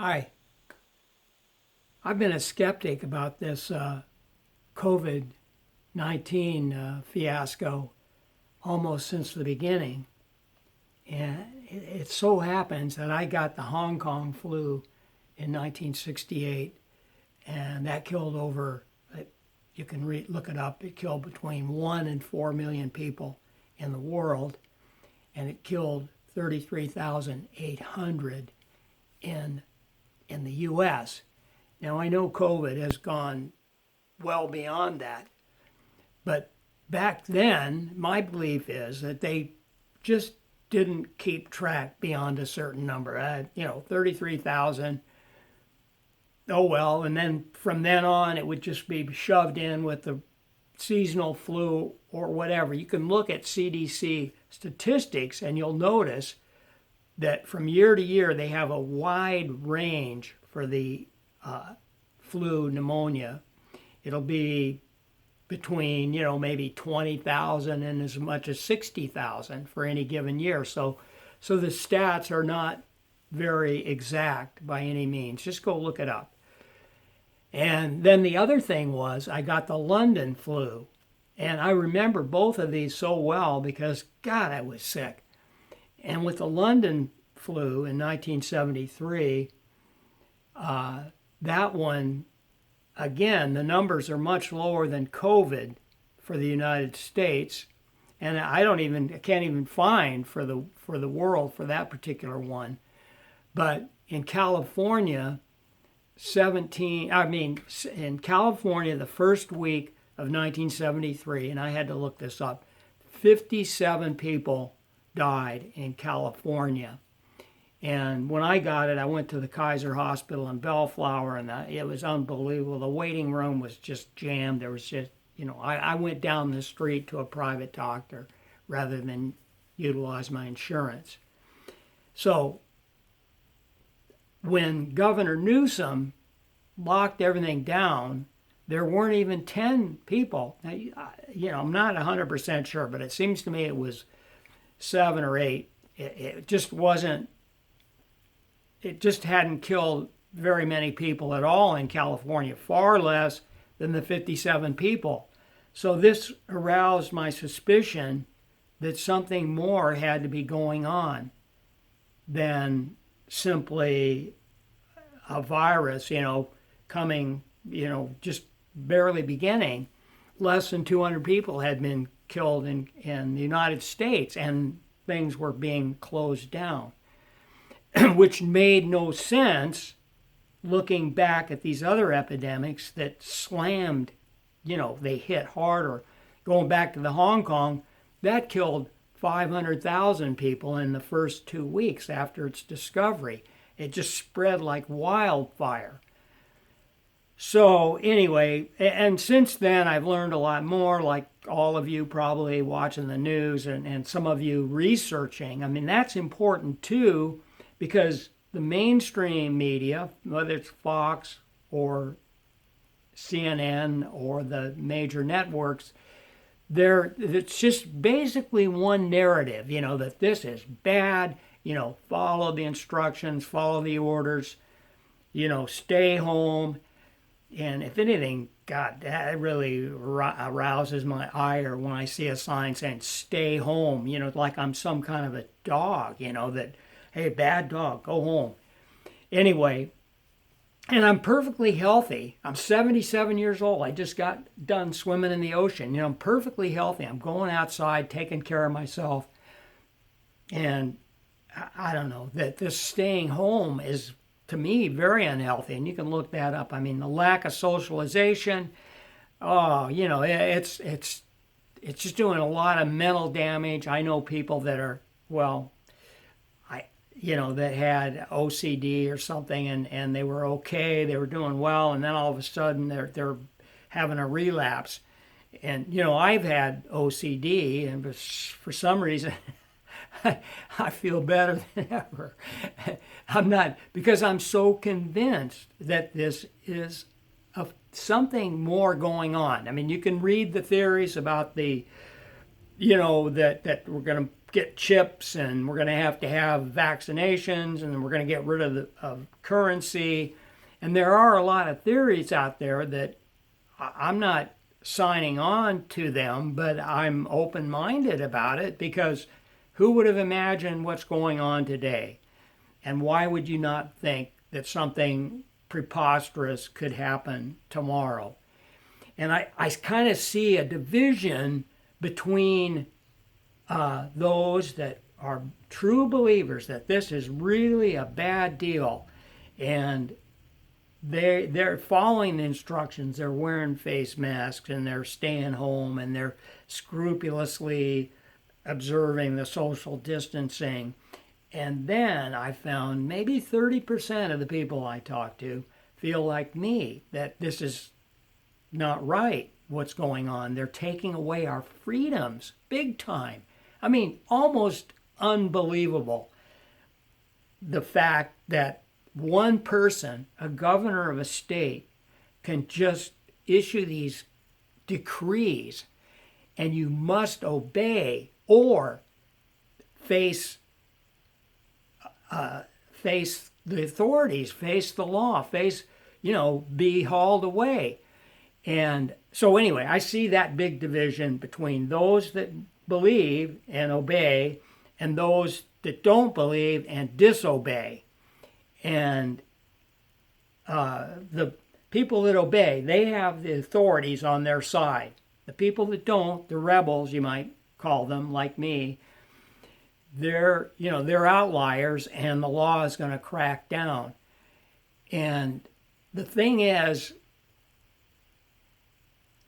Hi. I've been a skeptic about this COVID-19 fiasco almost since the beginning. And it so happens that I got the Hong Kong flu in 1968, and that killed over, you can look it up, it killed between 1 and 4 million people in the world, and it killed 33,800 in the U.S. Now, I know COVID has gone well beyond that, but back then, my belief is that they just didn't keep track beyond a certain number. 33,000. Oh well, and then from then on, it would just be shoved in with the seasonal flu or whatever. You can look at CDC statistics, and you'll notice that from year to year, they have a wide range for the flu pneumonia. It'll be between, maybe 20,000 and as much as 60,000 for any given year. So the stats are not very exact by any means. Just go look it up. And then the other thing was I got the London flu. And I remember both of these so well because, God, I was sick. And with the London flu in 1973, that one, again, the numbers are much lower than COVID for the United States, and I can't even find for the world for that particular one. But in California, in California, the first week of 1973, and I had to look this up, 57 people died in California. And when I got it, I went to the Kaiser Hospital in Bellflower, and it was unbelievable. The waiting room was just jammed. There was just, I went down the street to a private doctor rather than utilize my insurance. So when Governor Newsom locked everything down, there weren't even 10 people. Now, I'm not 100% sure, but it seems to me it was 7 or 8. It just wasn't. It just hadn't killed very many people at all in California, far less than the 57 people. So this aroused my suspicion that something more had to be going on than simply a virus, coming, just barely beginning. Less than 200 people had been killed in the United States, and things were being closed down. Which made no sense looking back at these other epidemics that slammed, they hit harder. Going back to the Hong Kong, that killed 500,000 people in the first 2 weeks after its discovery. It just spread like wildfire. So anyway, and since then I've learned a lot more, like all of you probably watching the news and some of you researching. I mean, that's important too, because the mainstream media, whether it's Fox or CNN or the major networks, it's just basically one narrative, that this is bad, follow the instructions, follow the orders, stay home. And if anything, God, that really arouses my ire when I see a sign saying stay home, like I'm some kind of a dog, that, hey, bad dog, go home. Anyway, and I'm perfectly healthy. I'm 77 years old. I just got done swimming in the ocean. I'm perfectly healthy. I'm going outside, taking care of myself. And I don't know, that this staying home is, to me, very unhealthy. And you can look that up. I mean, the lack of socialization, it's just doing a lot of mental damage. I know people that are, that had OCD or something, and they were okay, they were doing well, and then all of a sudden they're having a relapse. And I've had OCD, and for some reason I feel better than ever. I'm not, because I'm so convinced that this is something more going on. I mean, you can read the theories about the that we're going to get chips, and we're going to have vaccinations, and we're going to get rid of currency. And there are a lot of theories out there that I'm not signing on to them, but I'm open-minded about it, because who would have imagined what's going on today? And why would you not think that something preposterous could happen tomorrow? And I kind of see a division between those that are true believers that this is really a bad deal, and they're following the instructions. They're wearing face masks, and they're staying home, and they're scrupulously observing the social distancing. And then I found maybe 30% of the people I talk to feel like me, that this is not right, what's going on. They're taking away our freedoms big time. I mean, almost unbelievable, the fact that one person, a governor of a state, can just issue these decrees, and you must obey or face the authorities, face the law, be hauled away. And so anyway, I see that big division between those that believe and obey and those that don't believe and disobey. And the people that obey, they have the authorities on their side. The people that don't, the rebels, you might call them, like me, they're outliers, and the law is going to crack down. And the thing is,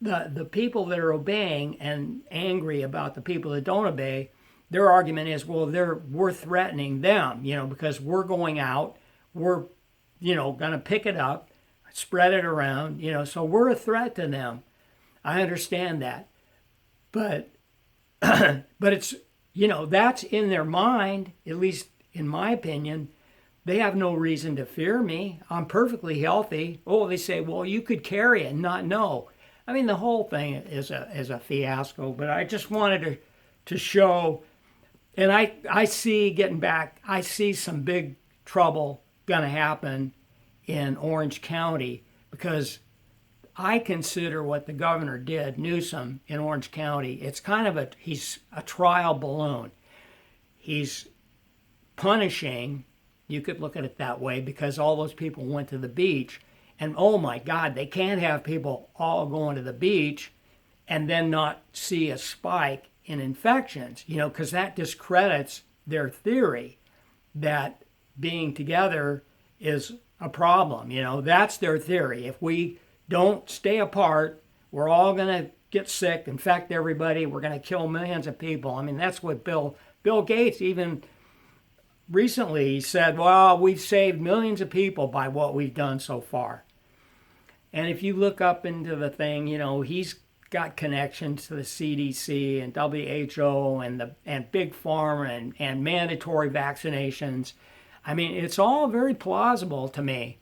the people that are obeying and angry about the people that don't obey, their argument is, well, we're threatening them, because we're going out, we're, going to pick it up, spread it around, so we're a threat to them. I understand that. But it's, that's in their mind, at least in my opinion. They have no reason to fear me. I'm perfectly healthy. Oh, they say, well, you could carry it and not know. I mean, the whole thing is a fiasco, but I just wanted to show, and I see, getting back, I see some big trouble going to happen in Orange County, because I consider what the governor did, Newsom, in Orange County, it's kind of he's a trial balloon. He's punishing, you could look at it that way, because all those people went to the beach. And oh my God, they can't have people all going to the beach and then not see a spike in infections, because that discredits their theory that being together is a problem. That's their theory. If we don't stay apart, we're all going to get sick, infect everybody, we're going to kill millions of people. I mean, that's what Bill Gates even recently said, well, we've saved millions of people by what we've done so far. And if you look up into the thing, he's got connections to the CDC and WHO and Big Pharma and mandatory vaccinations. I mean, it's all very plausible to me.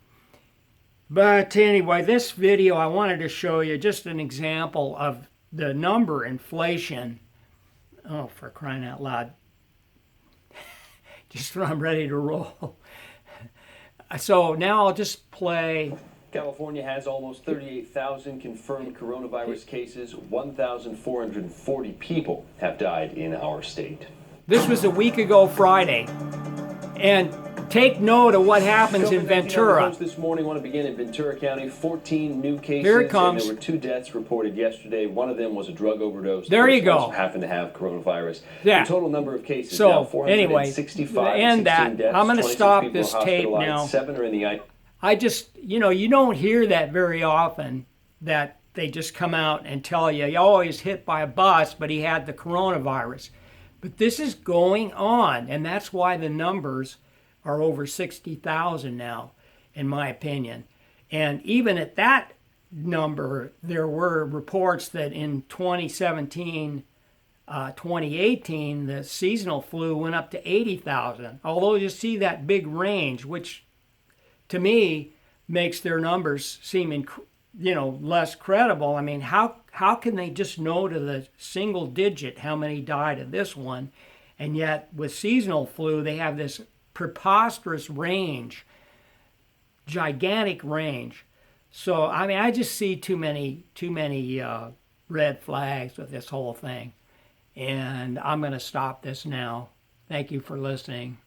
But anyway, this video, I wanted to show you just an example of the number inflation. Oh, for crying out loud. Just when I'm ready to roll. So now I'll just play. California has almost 38,000 confirmed coronavirus cases. 1,440 people have died in our state. This was a week ago Friday. And take note of what happens in Ventura. This morning, I want to begin in Ventura County. 14 new cases. Here it comes. And there were 2 deaths reported yesterday. One of them was a drug overdose. There you go. Also happened to have coronavirus. Yeah. The total number of cases so, now 465. Anyway, end that. Deaths, I'm going to stop this tape now. 7 are in the I just, you don't hear that very often, that they just come out and tell you, he always hit by a bus, but he had the coronavirus. But this is going on, and that's why the numbers are over 60,000 now, in my opinion. And even at that number, there were reports that in 2017, 2018, the seasonal flu went up to 80,000. Although you see that big range, which to me makes their numbers seem less credible. I mean, how can they just know to the single digit how many died of this one, And yet with seasonal flu, they have this preposterous range, gigantic range. So I mean, I just see too many red flags with this whole thing, and I'm going to stop this now. Thank you for listening.